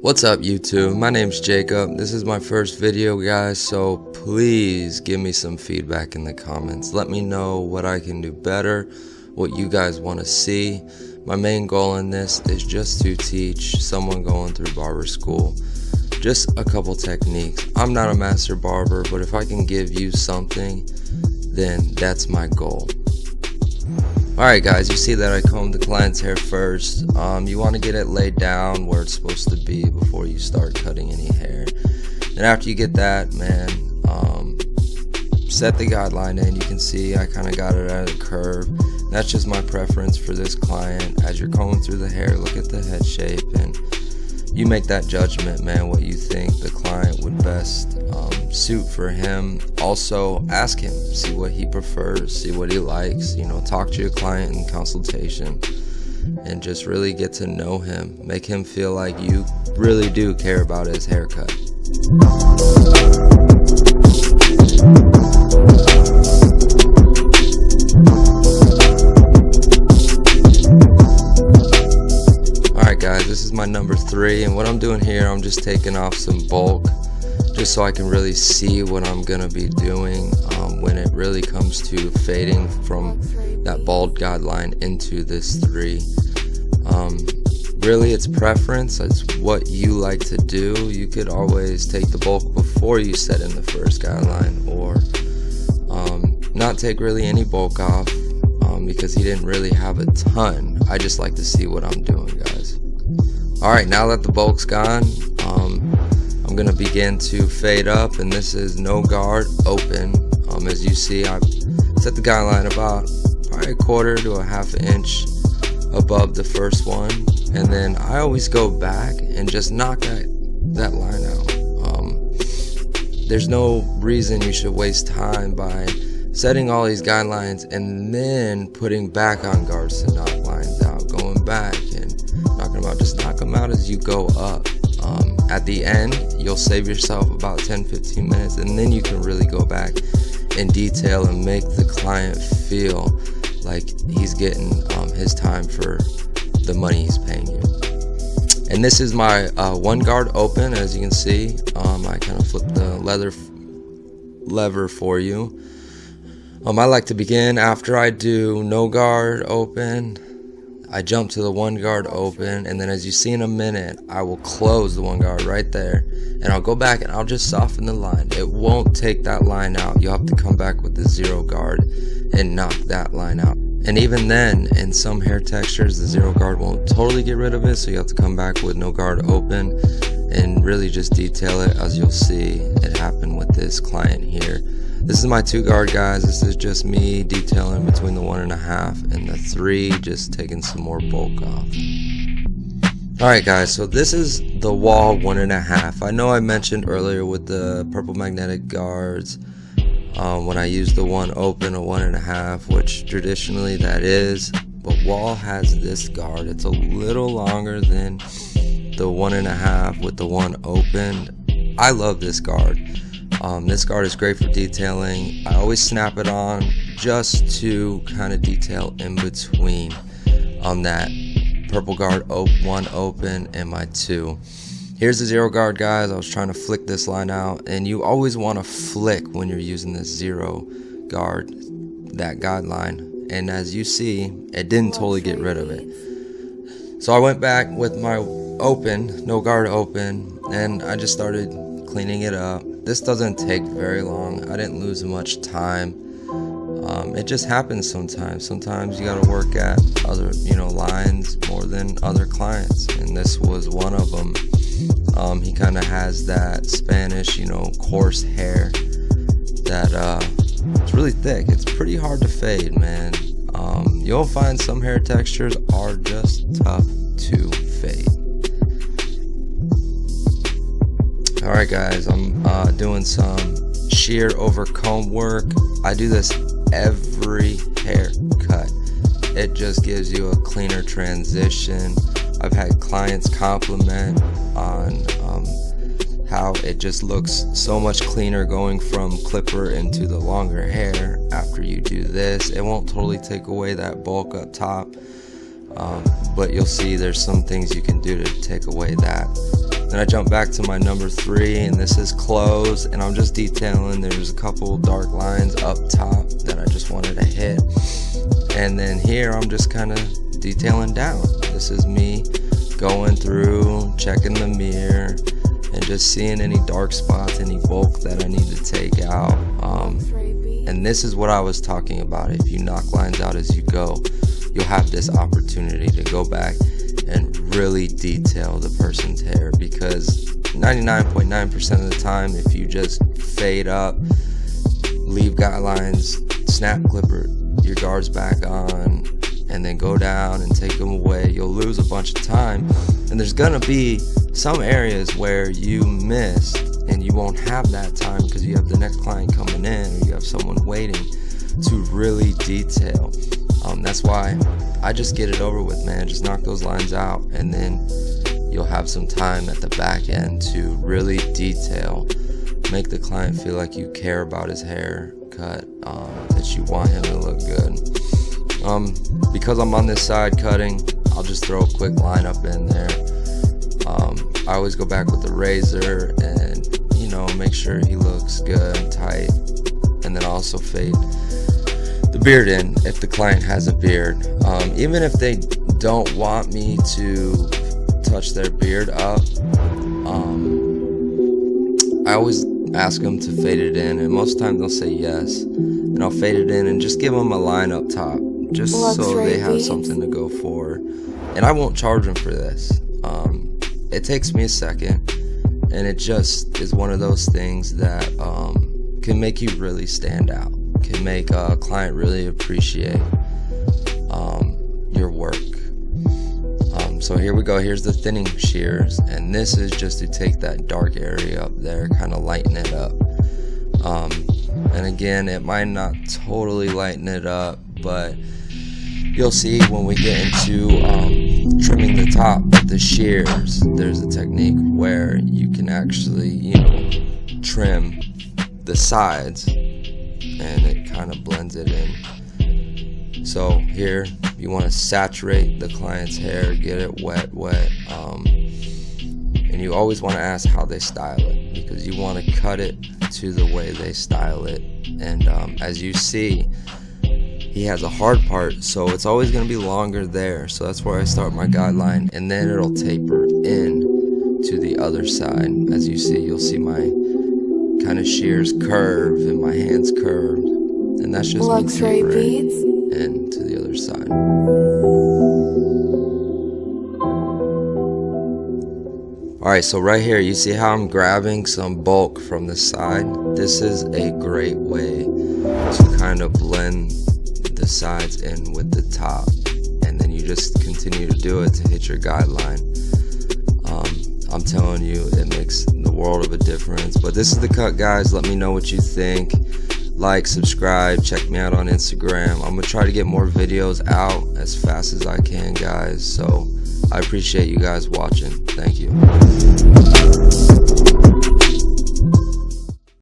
What's up YouTube? My name's Jacob. This is my first video, guys, so please give me some feedback in the comments. Let me know what I can do better, what you guys want to see. My main goal in this is just to teach someone going through barber school just a couple techniques. I'm not a master barber, but if I can give you something, then that's my goal. Alright guys, you see that I combed the client's hair first. You want to get it laid down where it's supposed to be before you start cutting any hair. And after you get that, man, set the guideline in. You can see I kind of got it at a curve. That's just my preference for this client. As you're combing through the hair, look at the head shape and you make that judgment, man, what you think the client would best suit for him. Also ask him, see what he prefers, see what he likes, talk to your client in consultation and just really get to know him. Make him feel like you really do care about his haircut. Alright guys, this is my number 3, and what I'm doing here, I'm just taking off some bulk just so I can really see what I'm gonna be doing when it really comes to fading from that bald guideline into this 3. Really it's preference, it's what you like to do. You could always take the bulk before you set in the first guideline, or not take really any bulk off because he didn't really have a ton. I just like to see what I'm doing, guys. Alright, now that the bulk's gone, I'm going to begin to fade up, and this is no guard open. As you see, I set the guideline about probably a quarter to a half inch above the first one, and then I always go back and just knock that line out. There's no reason you should waste time by setting all these guidelines and then putting back on guards to knock lines out, going back and knocking them out. Just knock them out as you go up. At the end, you'll save yourself about 10-15 minutes, and then you can really go back in detail and make the client feel like he's getting his time for the money he's paying you. And this is my one guard open. As you can see, I kind of flipped the lever for you. I like to begin after I do no guard open. I jump to the one guard open, and then as you see in a minute, I will close the one guard right there, and I'll go back and I'll just soften the line. It won't take that line out. You'll have to come back with the 0 guard and knock that line out. And even then, in some hair textures, the 0 guard won't totally get rid of it, so you have to come back with no guard open and really just detail it, as you'll see it happen with this client here. This is my 2 guard, guys. This is just me detailing between the 1.5 and the 3, just taking some more bulk off. Alright guys, so this is the wall 1.5. I know I mentioned earlier with the purple magnetic guards, when I use the one open, a 1.5, which traditionally that is, but wall has this guard. It's a little longer than the 1.5 with the one open. I love this guard. This guard is great for detailing. I always snap it on just to kind of detail in between that purple guard one open and my 2. Here's the 0 guard, guys. I was trying to flick this line out, and you always want to flick when you're using this 0 guard, that guideline. And as you see, it didn't totally get rid of it. So I went back with my open, no guard open, and I just started cleaning it up. This doesn't take very long. I didn't lose much time. It just happens sometimes. Sometimes you gotta work at other, lines more than other clients, and this was one of them. He kind of has that Spanish, coarse hair that it's really thick. It's pretty hard to fade, man. You'll find some hair textures are just tough to fade. Alright guys, I'm doing some shear over comb work. I do this every haircut. It just gives you a cleaner transition. I've had clients compliment on how it just looks so much cleaner going from clipper into the longer hair after you do this. It won't totally take away that bulk up top, but you'll see there's some things you can do to take away that. Then I jump back to my number 3, and this is close, and I'm just detailing. There's a couple dark lines up top that I just wanted to hit, and then here I'm just kind of detailing down. This is me going through, checking the mirror, and just seeing any dark spots, any bulk that I need to take out. And this is what I was talking about. If you knock lines out as you go, you'll have this opportunity to go back and really detail the person's hair, because 99.9% of the time, if you just fade up, leave guidelines, snap clipper your guards back on, and then go down and take them away, you'll lose a bunch of time. And there's gonna be some areas where you miss and you won't have that time because you have the next client coming in, or you have someone waiting to really detail. That's why I just get it over with, man. Just knock those lines out, and then you'll have some time at the back end to really detail, make the client feel like you care about his haircut, that you want him to look good. Because I'm on this side cutting, I'll just throw a quick line up in there. I always go back with the razor and, you know, make sure he looks good and tight, and then also fade the beard in if the client has a beard. Even if they don't want me to touch their beard up, I always ask them to fade it in, and most of the time they'll say yes, and I'll fade it in and just give them a line up top, just so they have something to go for. And I won't charge them for this. It takes me a second, and it just is one of those things that can make you really stand out, can make a client really appreciate your work. So here we go. Here's the thinning shears, and this is just to take that dark area up there, kind of lighten it up. And again, it might not totally lighten it up, but you'll see when we get into trimming the top with the shears, there's a technique where you can actually, you know, trim the sides, and it kind of blends it in. So here you want to saturate the client's hair, get it wet, and you always want to ask how they style it, because you want to cut it to the way they style it. And as you see, he has a hard part, so it's always going to be longer there, so that's where I start my guideline, and then it'll taper in to the other side. As you see, you'll see my kind of shears curve and my hands curved, and that's just me tapering in to the other side. Alright, so right here, you see how I'm grabbing some bulk from the side? This is a great way to kind of blend the sides in with the top, and then you just continue to do it to hit your guideline. I'm telling you, it makes the world of a difference. But this is the cut, guys. Let me know what you think. Like, subscribe, check me out on Instagram. I'm gonna try to get more videos out as fast as I can, guys. So I appreciate you guys watching. Thank you.